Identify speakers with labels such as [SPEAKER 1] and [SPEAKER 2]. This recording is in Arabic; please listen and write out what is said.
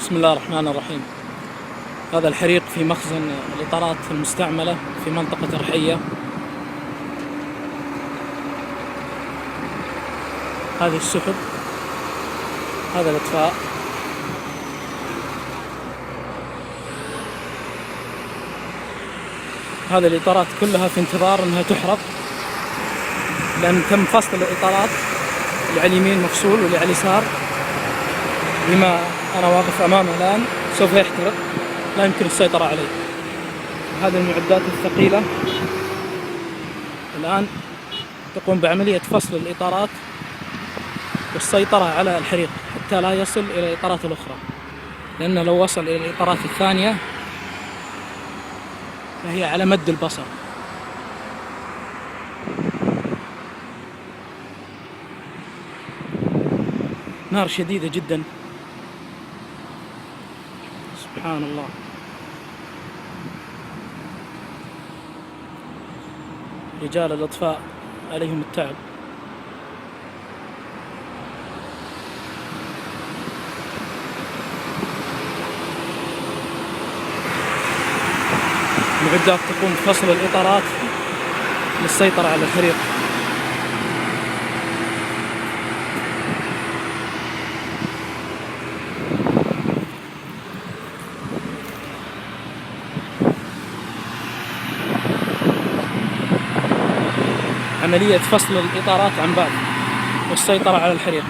[SPEAKER 1] بسم الله الرحمن الرحيم. هذا الحريق في مخزن الإطارات المستعملة في منطقة الرحية. هذه السحب، هذا الإطفاء. هذه الإطارات كلها في انتظار أنها تحرق، لأن تم فصل الإطارات، اللي على اليمين مفصول واللي على اليسار بما أنا واقف أمامه الآن سوف يحترق، لا يمكن السيطرة عليه. هذه المعدات الثقيلة الآن تقوم بعملية فصل الإطارات والسيطرة على الحريق حتى لا يصل إلى الإطارات الأخرى، لأنه لو وصل إلى الإطارات الثانية فهي على مد البصر. نار شديدة جدا، سبحان الله. رجال الإطفاء عليهم التعب. المعدات تقوم بفصل الإطارات للسيطرة على الحريق. عملية فصل الإطارات عن بعض والسيطرة على الحريق.